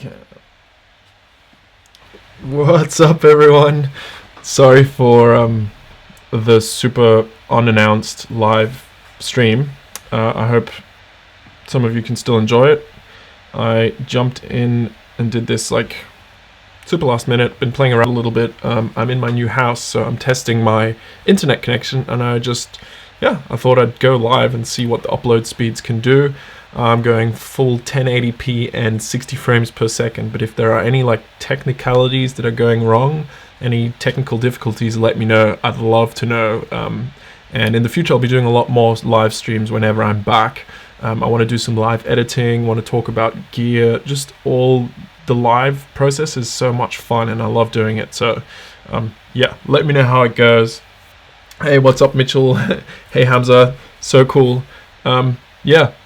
Okay. What's up, everyone? Sorry for the super unannounced live stream. I hope some of you can still enjoy it. I jumped in and did this like super last minute, been playing around a little bit. I'm in my new house, so I'm testing my internet connection, and I thought I'd go live and see what the upload speeds can do. I'm going full 1080p and 60 frames per second, but if there are any like technicalities that are going wrong, any technical difficulties, let me know. I'd love to know. And in the future, I'll be doing a lot more live streams whenever I'm back. I want to do some live editing, want to talk about gear, just all the live process is so much fun and I love doing it. So yeah, let me know how it goes. Hey, what's up, Mitchell? Hey, Hamza, so cool.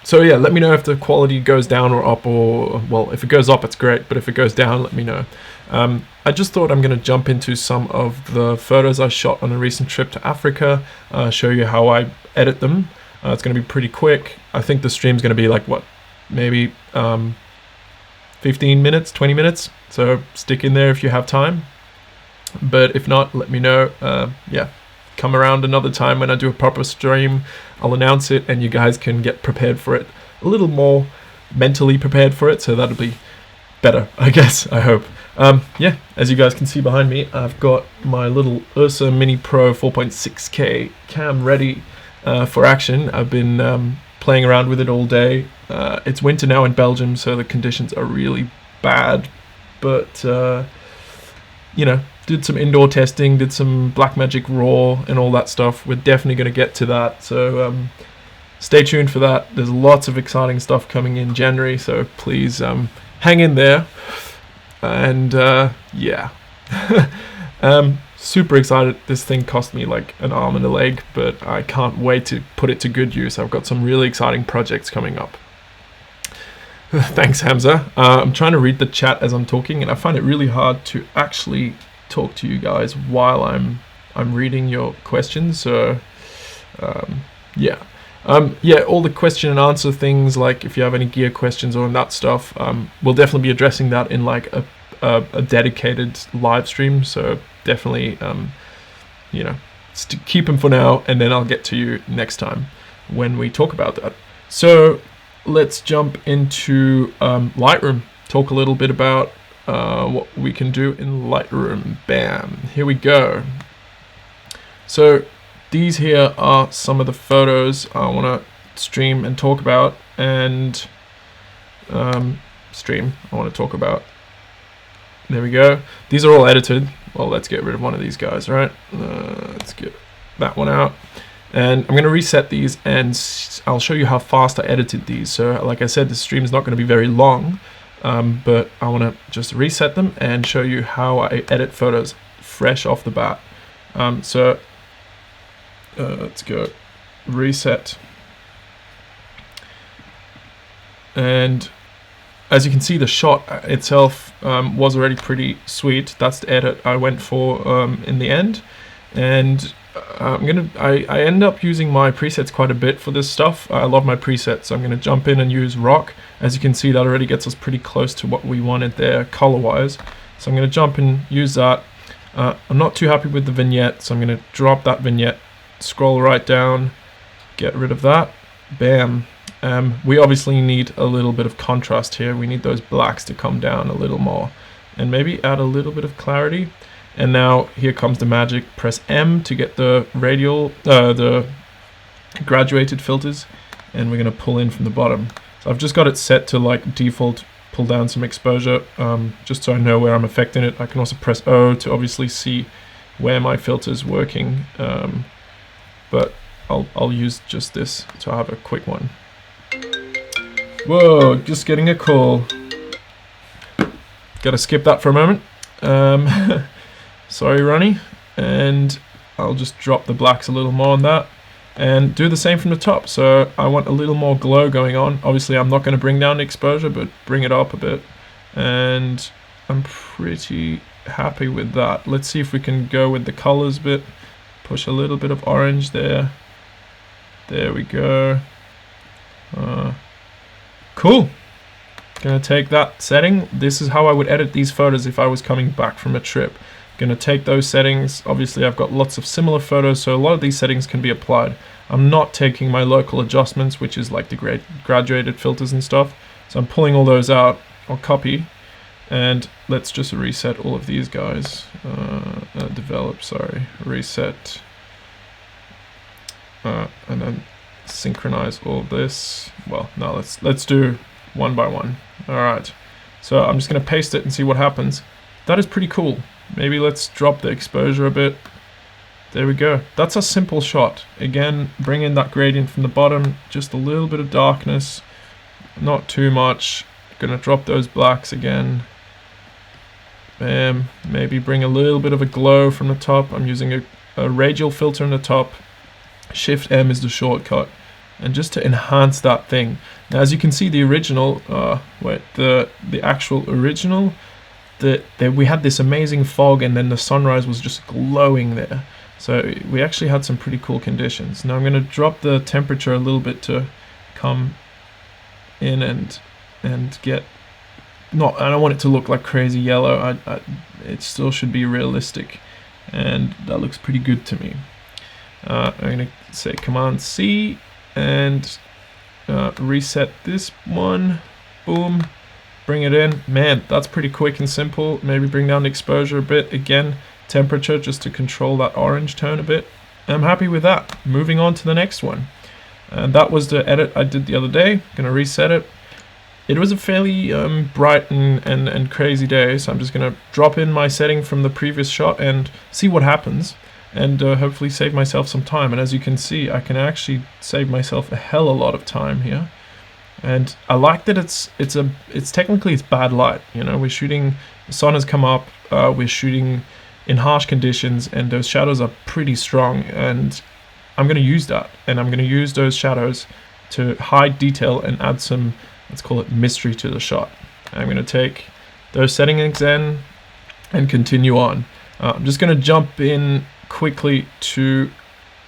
So let me know if the quality goes down or up, or, well, if it goes up, it's great, but if it goes down, let me know. I just thought I'm going to jump into some of the photos I shot on a recent trip to Africa, show you how I edit them. It's going to be pretty quick. I think the stream's going to be like, maybe 15 minutes, 20 minutes, so stick in there if you have time. But if not, let me know. Come around another time when I do a proper stream. I'll announce it and you guys can get prepared for it, a little more mentally prepared for it, so that'll be better, I guess, I hope. As you guys can see behind me, I've got my little Ursa Mini Pro 4.6K cam ready for action. I've been playing around with it all day. It's winter now in Belgium, so the conditions are really bad, but did some indoor testing, did some Blackmagic RAW and all that stuff. We're definitely going to get to that, so stay tuned for that. There's lots of exciting stuff coming in January, so please hang in there. And super excited. This thing cost me like an arm and a leg, but I can't wait to put it to good use. I've got some really exciting projects coming up. Thanks, Hamza. I'm trying to read the chat as I'm talking, and I find it really hard to actually talk to you guys while I'm reading your questions. So all the question and answer things, like if you have any gear questions or that stuff, we'll definitely be addressing that in like a dedicated live stream. So definitely keep them for now, and then I'll get to you next time when we talk about that. So let's jump into Lightroom, talk a little bit about what we can do in Lightroom. Bam, here we go. So these here are some of the photos I want to stream and talk about, and I want to talk about. There we go. These are all edited. Well, let's get rid of one of these guys, right? Let's get that one out. And I'm going to reset these, and I'll show you how fast I edited these. So like I said, the stream is not going to be very long, but I want to just reset them and show you how I edit photos fresh off the bat. Let's go reset. And as you can see, the shot itself was already pretty sweet. That's the edit I went for in the end. And I end up using my presets quite a bit for this stuff. I love my presets, so I'm going to jump in and use rock. As you can see, that already gets us pretty close to what we wanted there color-wise. So I'm going to jump and use that. I'm not too happy with the vignette, so I'm going to drop that vignette, scroll right down, get rid of that. Bam. We obviously need a little bit of contrast here. We need those blacks to come down a little more, and maybe add a little bit of clarity. And now here comes the magic. Press M to get the radial, the graduated filters, and we're going to pull in from the bottom. So I've just got it set to like default, pull down some exposure, just so I know where I'm affecting it. I can also press O to obviously see where my filter's working, but I'll use just this to have a quick one. Whoa, just getting a call. Gotta skip that for a moment. Sorry, Ronnie. And I'll just drop the blacks a little more on that and do the same from the top. So I want a little more glow going on. Obviously, I'm not going to bring down the exposure, but bring it up a bit. And I'm pretty happy with that. Let's see if we can go with the colors a bit. Push a little bit of orange there. There we go. Cool. Gonna take that setting. This is how I would edit these photos if I was coming back from a trip. Gonna take those settings. Obviously I've got lots of similar photos, so a lot of these settings can be applied. I'm not taking my local adjustments, which is like the graduated filters and stuff. So I'm pulling all those out. I'll copy, and let's just reset all of these guys. Reset, and then synchronize all this. Well, no, let's do one by one. All right. So I'm just gonna paste it and see what happens. That is pretty cool. Maybe let's drop the exposure a bit. There we go. That's a simple shot. Again, bring in that gradient from the bottom, just a little bit of darkness, not too much. Gonna drop those blacks again. Bam. Maybe bring a little bit of a glow from the top. I'm using a radial filter in the top. Shift M is the shortcut. And just to enhance that thing. Now, as you can see, the original, the actual original, we had this amazing fog, and then the sunrise was just glowing there. So we actually had some pretty cool conditions. Now I'm going to drop the temperature a little bit to come in and get, I don't want it to look like crazy yellow. It still should be realistic, and that looks pretty good to me. I'm going to say Command C and reset this one. Boom. Bring it in. Man, that's pretty quick and simple. Maybe bring down the exposure a bit. Again, temperature just to control that orange tone a bit. I'm happy with that. Moving on to the next one. And that was the edit I did the other day. Gonna reset it. It was a fairly bright and crazy day, so I'm just gonna drop in my setting from the previous shot and see what happens, and hopefully save myself some time. And as you can see, I can actually save myself a hell of a lot of time here. And I like that it's technically bad light. You know, we're shooting, the sun has come up, we're shooting in harsh conditions, and those shadows are pretty strong, and I'm going to use that, and I'm going to use those shadows to hide detail and add some, let's call it mystery to the shot. I'm going to take those settings in and continue on. I'm just going to jump in quickly to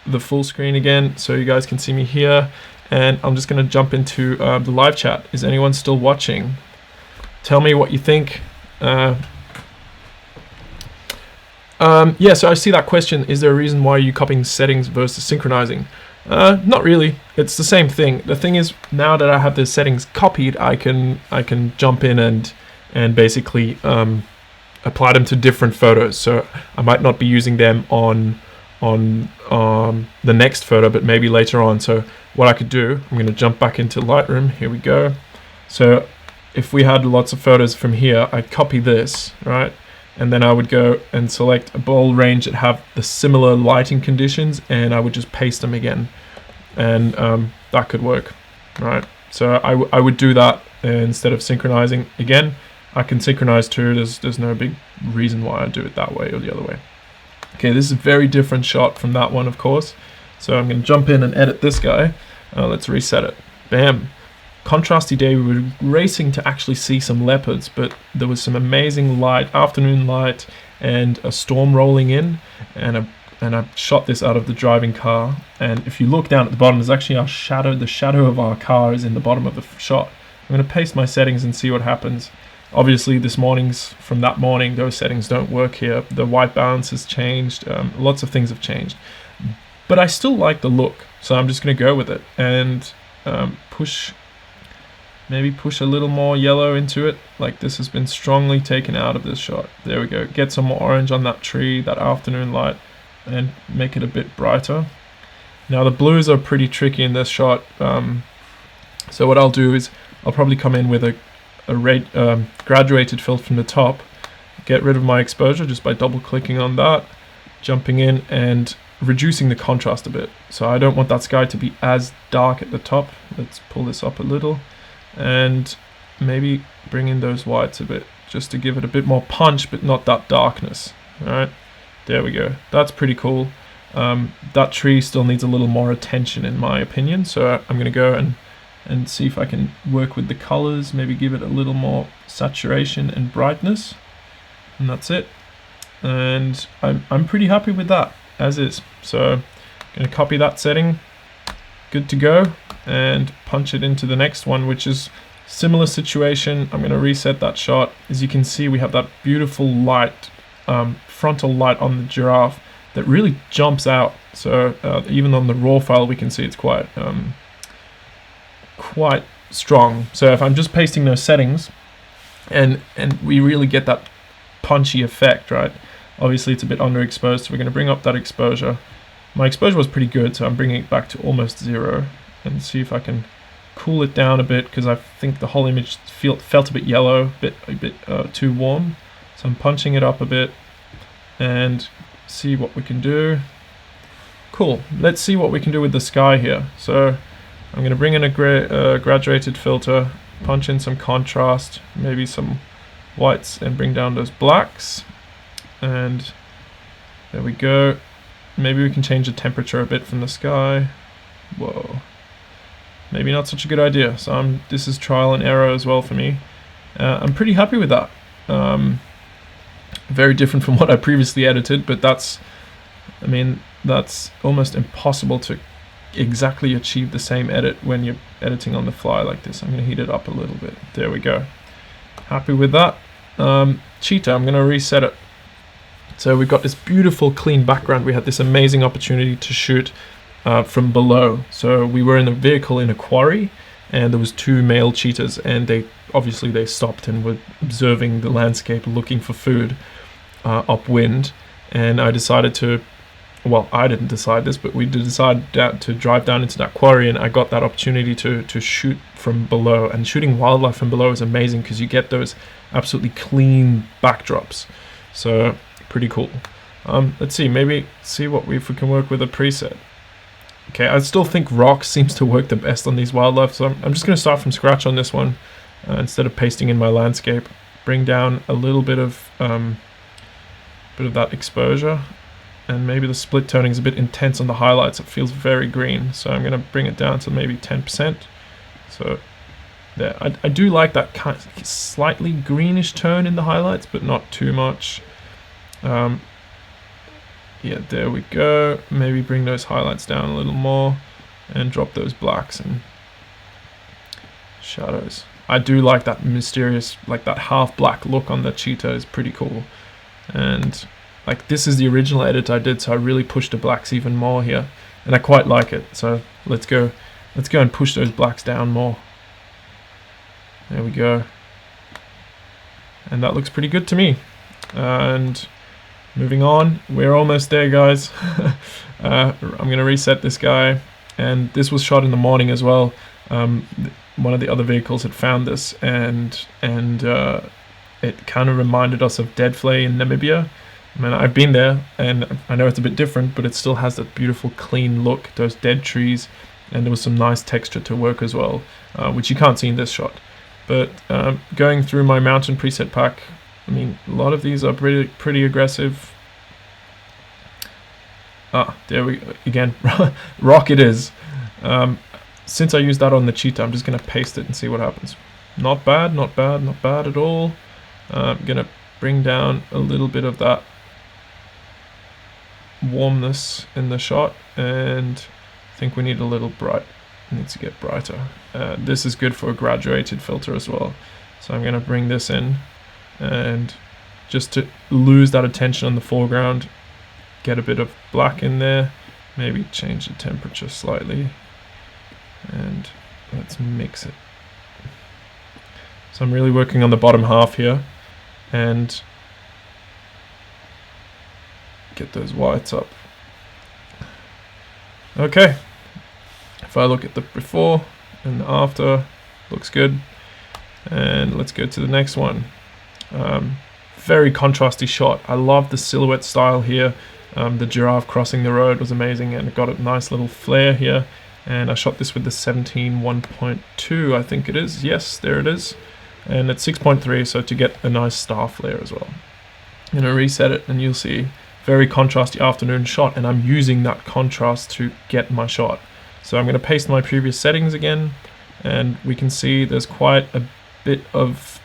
the full screen again so you guys can see me here. And I'm just going to jump into the live chat. Is anyone still watching? Tell me what you think. Yeah, so I see that question. Is there a reason why you're copying settings versus synchronizing? Not really. It's the same thing. The thing is, now that I have the settings copied, I can jump in and basically apply them to different photos. So I might not be using them on the next photo, but maybe later on. So what I could do, I'm going to jump back into Lightroom. Here we go. So if we had lots of photos from here, I'd copy this, right? And then I would go and select a bold range that have the similar lighting conditions, and I would just paste them again. And that could work, right? So I would do that instead of synchronizing. Again, I can synchronize too. There's no big reason why I do it that way or the other way. Okay, this is a very different shot from that one, of course. So I'm going to jump in and edit this guy. Let's reset it. Bam. Contrasty day. We were racing to actually see some leopards, but there was some amazing light, afternoon light, and a storm rolling in. And I shot this out of the driving car. And if you look down at the bottom, there's actually our shadow. The shadow of our car is in the bottom of the shot. I'm going to paste my settings and see what happens. Obviously, from that morning, those settings don't work here. The white balance has changed. Lots of things have changed. But I still like the look, so I'm just going to go with it and maybe push a little more yellow into it. Like this has been strongly taken out of this shot. There we go. Get some more orange on that tree, that afternoon light, and make it a bit brighter. Now the blues are pretty tricky in this shot. So what I'll do is I'll probably come in with a graduated filter from the top, get rid of my exposure just by double clicking on that, jumping in and reducing the contrast a bit. So I don't want that sky to be as dark at the top. Let's pull this up a little and maybe bring in those whites a bit just to give it a bit more punch, but not that darkness. All right, there we go. That's pretty cool. That tree still needs a little more attention in my opinion, so I'm gonna go and see if I can work with the colors, maybe give it a little more saturation and brightness, and that's it. And I'm pretty happy with that as is. So I'm going to copy that setting, good to go, and punch it into the next one, which is Similar situation. I'm going to reset that shot. As you can see, we have that beautiful light, frontal light on the giraffe that really jumps out. So even on the raw file, we can see it's quite strong. So if I'm just pasting those settings, and we really get that punchy effect, right? Obviously, it's a bit underexposed, so we're going to bring up that exposure. My exposure was pretty good, so I'm bringing it back to almost 0, and see if I can cool it down a bit, because I think the whole image felt a bit yellow, a bit too warm. So I'm punching it up a bit and see what we can do. Cool. Let's see what we can do with the sky here. So I'm going to bring in a graduated filter, punch in some contrast, maybe some whites, and bring down those blacks. And there we go. Maybe we can change the temperature a bit from the sky. Whoa. Maybe not such a good idea. So this is trial and error as well for me. I'm pretty happy with that. Very different from what I previously edited, but that's almost impossible to exactly achieve the same edit when you're editing on the fly like this. I'm going to heat it up a little bit. There we go. Happy with that. Cheetah, I'm going to reset it. So we've got this beautiful clean background. We had this amazing opportunity to shoot from below. So we were in a vehicle in a quarry, and there was 2 male cheetahs, and they stopped and were observing the landscape, looking for food upwind. And I decided to, well, I didn't decide this, but we decided to drive down into that quarry, and I got that opportunity to shoot from below. And shooting wildlife from below is amazing because you get those absolutely clean backdrops. So pretty cool. Let's see, maybe see if we can work with a preset. Okay, I still think rock seems to work the best on these wildlife, so I'm just going to start from scratch on this one instead of pasting in my landscape. Bring down a little bit of that exposure, and maybe the split toning is a bit intense on the highlights. It feels very green, so I'm going to bring it down to maybe 10%. So there, I do like that kind of slightly greenish tone in the highlights, but not too much. Yeah, there we go. Maybe bring those highlights down a little more and drop those blacks and shadows. I do like that mysterious, like that half black look on the cheetah is pretty cool. And like this is the original edit I did, so I really pushed the blacks even more here, and I quite like it. So let's go and push those blacks down more. There we go. And that looks pretty good to me. And moving on, we're almost there, guys. I'm gonna reset this guy, and this was shot in the morning as well. One of the other vehicles had found this, and it kind of reminded us of Dead Flay in Namibia. I mean, I've been there, and I know it's a bit different, but it still has that beautiful clean look, those dead trees, and there was some nice texture to work as well, which you can't see in this shot. But going through my mountain preset pack, I mean, a lot of these are pretty aggressive. There we go. Again, rock it is. Since I used that on the cheetah, I'm just going to paste it and see what happens. Not bad, not bad, not bad at all. I'm going to bring down a little bit of that warmness in the shot, and I think we need a little bright. It needs to get brighter. This is good for a graduated filter as well. So I'm going to bring this in, and just to lose that attention on the foreground, get a bit of black in there, maybe change the temperature slightly, and let's mix it. So I'm really working on the bottom half here, and get those whites up. Okay, if I look at the before and the after, looks good. And let's go to the next one. Very contrasty shot. I love the silhouette style here. The giraffe crossing the road was amazing, and it got a nice little flare here. And I shot this with the 17.1.2, I think it is. Yes, there it is. And it's 6.3, so to get a nice star flare as well. I'm gonna reset it, and you'll see very contrasty afternoon shot, and I'm using that contrast to get my shot. So I'm gonna paste my previous settings again, and we can see there's quite a bit of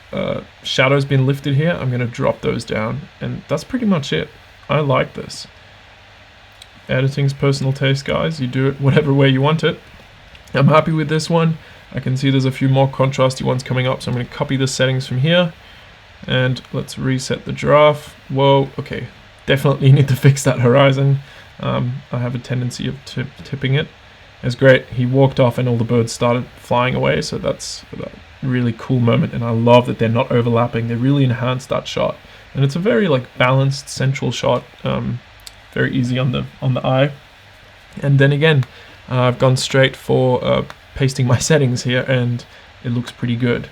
shadows being lifted here. I'm going to drop those down, and that's pretty much it. I like this. Editing's personal taste, guys. You do it whatever way you want it. I'm happy with this one. I can see there's a few more contrasty ones coming up, so I'm going to copy the settings from here, and let's reset the giraffe. Whoa, okay, definitely need to fix that horizon. I have a tendency of tipping it. It's great, he walked off and all the birds started flying away, so that's a really cool moment, and I love that they're not overlapping. They really enhance that shot, and it's a very like balanced central shot, very easy on the eye. And then again, I've gone straight for pasting my settings here, and it looks pretty good.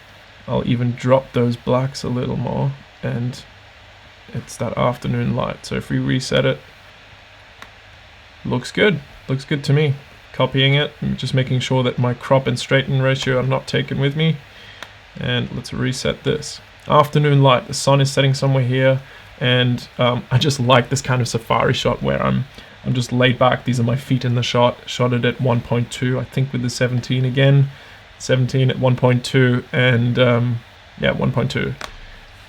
I'll even drop those blacks a little more, and it's that afternoon light. So if we reset it, looks good to me. Copying it and just making sure that my crop and straighten ratio are not taken with me. And let's reset this. Afternoon light, the sun is setting somewhere here, and I just like this kind of safari shot where I'm just laid back. These are my feet in the shot it at 1.2, I think with the 17 again. 17 at 1.2, and yeah, 1.2.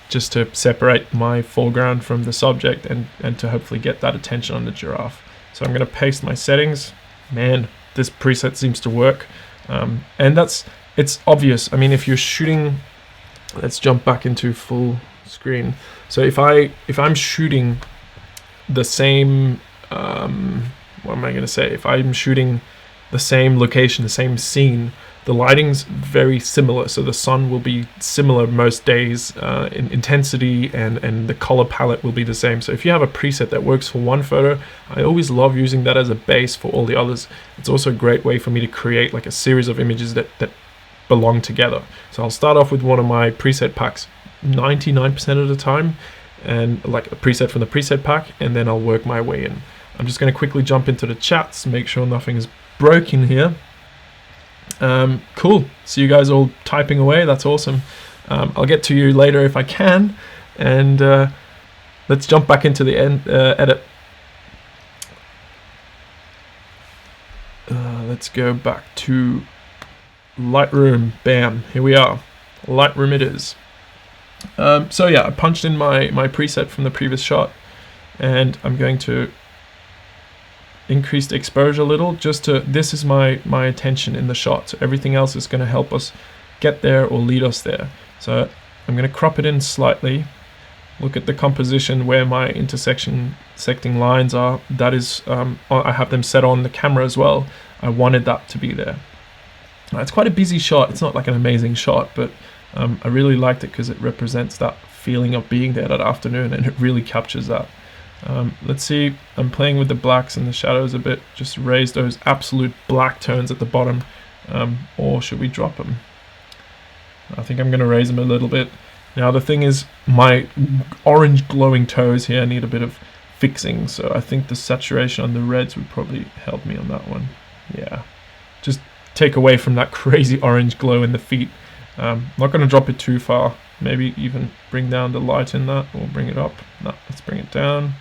Just to separate my foreground from the subject and to hopefully get that attention on the giraffe. So I'm going to paste my settings. Man, this preset seems to work, and it's obvious. I mean, if you're shooting, let's jump back into full screen. So if I'm shooting the same, what am I going to say? If I'm shooting the same location, the same scene, the lighting's very similar, so the sun will be similar most days in intensity, and the color palette will be the same. So if you have a preset that works for one photo, I always love using that as a base for all the others. It's also a great way for me to create like a series of images that belong together. So I'll start off with one of my preset packs 99% of the time, and like a preset from the preset pack, and then I'll work my way in. I'm just going to quickly jump into the chats, make sure nothing is broken here. Cool, see you guys all typing away, that's awesome. I'll get to you later if I can, and let's jump back into the edit. Let's go back to Lightroom. Bam, here we are. Lightroom it is. So yeah, I punched in my preset from the previous shot, and I'm going to increase the exposure a little, just to, this is my attention in the shot, so everything else is going to help us get there or lead us there. So I'm going to crop it in slightly, look at the composition where my intersecting lines are. That is, I have them set on the camera as well. I wanted that to be there. It's quite a busy shot, it's not like an amazing shot, but I really liked it because it represents that feeling of being there that afternoon, and it really captures that. Let's see, I'm playing with the blacks and the shadows a bit, just raise those absolute black tones at the bottom, or should we drop them? I think I'm going to raise them a little bit. Now the thing is, my orange glowing toes here need a bit of fixing, so I think the saturation on the reds would probably help me on that one. Yeah, just take away from that crazy orange glow in the feet. Not going to drop it too far, maybe even bring down the light in that, or bring it up. No, let's bring it down.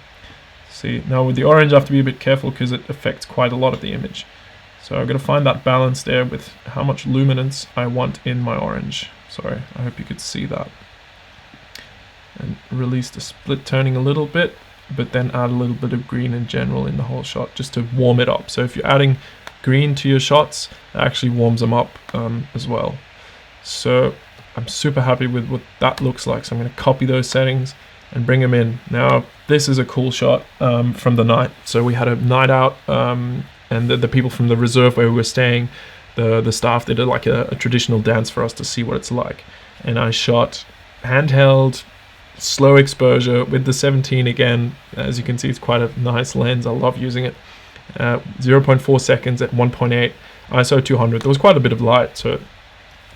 See, now with the orange I have to be a bit careful because it affects quite a lot of the image. So I've got to find that balance there with how much luminance I want in my orange. Sorry, I hope you could see that. And release the split toning a little bit, but then add a little bit of green in general in the whole shot, just to warm it up. So if you're adding green to your shots, it actually warms them up as well. So I'm super happy with what that looks like. So I'm going to copy those settings and bring them in. Now this is a cool shot from the night. So we had a night out, and the people from the reserve where we were staying, the staff did like a traditional dance for us to see what it's like. And I shot handheld, slow exposure with the 17 again. As you can see, it's quite a nice lens. I love using it. 0.4 seconds at 1.8 ISO 200. There was quite a bit of light, so,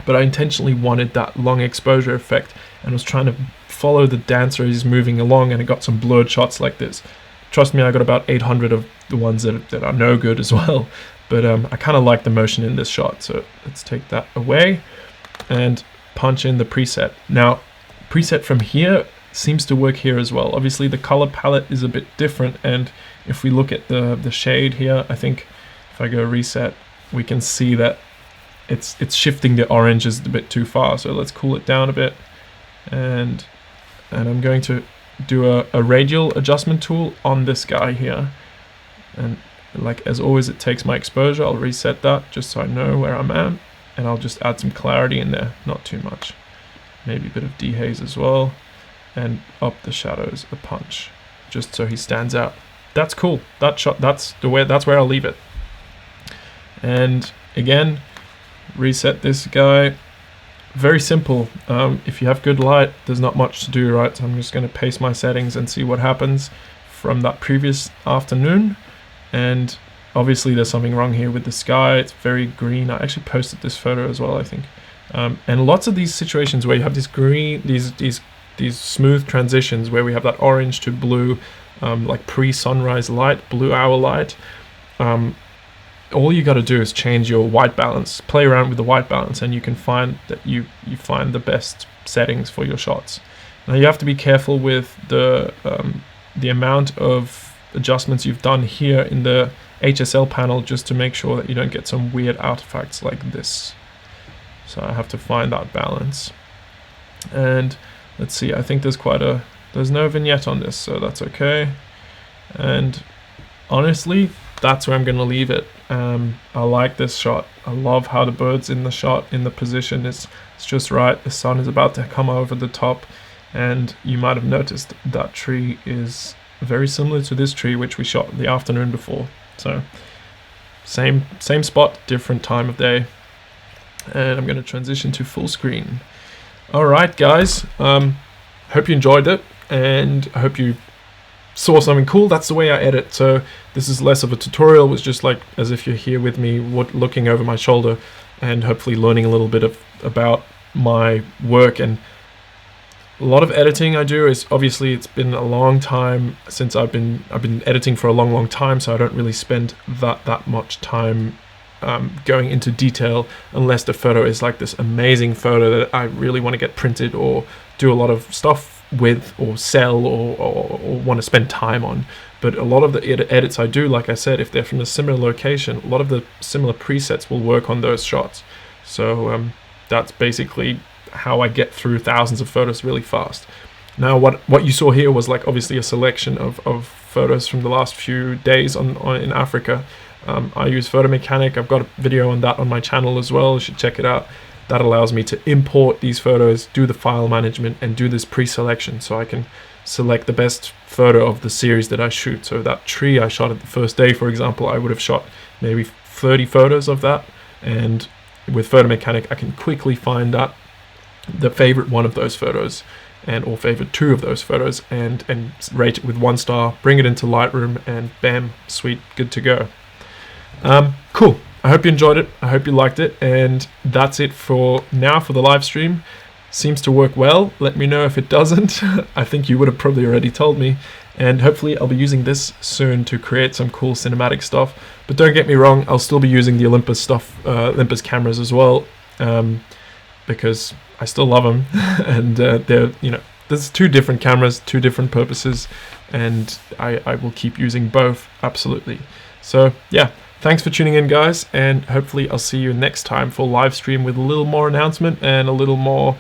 but I intentionally wanted that long exposure effect, and was trying to follow the dancer as he's moving along, and it got some blurred shots like this. Trust me, I got about 800 of the ones that are no good as well, but I kind of like the motion in this shot, so let's take that away and punch in the preset. Now preset from here seems to work here as well. Obviously the color palette is a bit different, and if we look at the shade here, I think if I go reset, we can see that it's shifting the oranges a bit too far. So let's cool it down a bit, and I'm going to do a radial adjustment tool on this guy here, and like as always, it takes my exposure. I'll reset that just so I know where I'm at. and I'll just add some clarity in there, not too much. Maybe a bit of dehaze as well, and up the shadows a punch, just so he stands out. That's cool. That shot, that's where I'll leave it. And again, reset this guy. Very simple. If you have good light, there's not much to do, right? So I'm just going to paste my settings and see what happens from that previous afternoon. And obviously there's something wrong here with the sky. It's very green. I actually posted this photo as well, I think. And lots of these situations where you have this green, these smooth transitions where we have that orange to blue, like pre-sunrise light, blue hour light. All you got to do is change your white balance, play around with the white balance, and you can find that you find the best settings for your shots. Now you have to be careful with the amount of adjustments you've done here in the HSL panel, just to make sure that you don't get some weird artifacts like this. So I have to find that balance. And let's see, I think there's no vignette on this, so that's okay. And honestly, that's where I'm going to leave it. I like this shot. I love how the bird's in the shot, in the position. It's just right. The sun is about to come over the top, and you might have noticed that tree is very similar to this tree which we shot the afternoon before. So same spot, different time of day. And I'm going to transition to full screen. Alright guys, hope you enjoyed it, and I hope you saw something cool. That's the way I edit, so this is less of a tutorial. It's just like as if you're here with me, looking over my shoulder, and hopefully learning a little bit about my work. And a lot of editing I do is, obviously it's been a long time since I've been editing for a long time, so I don't really spend that much time going into detail, unless the photo is like this amazing photo that I really want to get printed or do a lot of stuff with, or sell, or want to spend time on. But a lot of the edits I do, like I said, if they're from a similar location, a lot of the similar presets will work on those shots. So that's basically how I get through thousands of photos really fast. Now what you saw here was like obviously a selection of photos from the last few days in Africa. I use Photo Mechanic. I've got a video on that on my channel as well. You should check it out. That allows me to import these photos, do the file management, and do this pre-selection, so I can select the best photo of the series that I shoot. So that tree I shot at the first day, for example, I would have shot maybe 30 photos of that, and with Photo Mechanic I can quickly find the favorite one of those photos, or favorite two of those photos, and rate it with 1 star, bring it into Lightroom, and bam, sweet, good to go. Cool. I hope you enjoyed it. I hope you liked it. And that's it for now for the live stream. Seems to work well. Let me know if it doesn't. I think you would have probably already told me. And hopefully I'll be using this soon to create some cool cinematic stuff. But don't get me wrong, I'll still be using the Olympus stuff, Olympus cameras as well, because I still love them. And they're, there's 2 different cameras, 2 different purposes, and I will keep using both, absolutely. So yeah. Thanks for tuning in, guys, and hopefully I'll see you next time for live stream with a little more announcement and a little more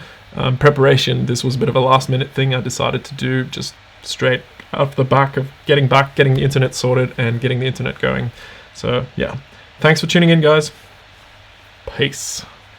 preparation. This was a bit of a last-minute thing I decided to do, just straight off the back of getting the internet sorted and getting the internet going. So yeah, thanks for tuning in, guys. Peace.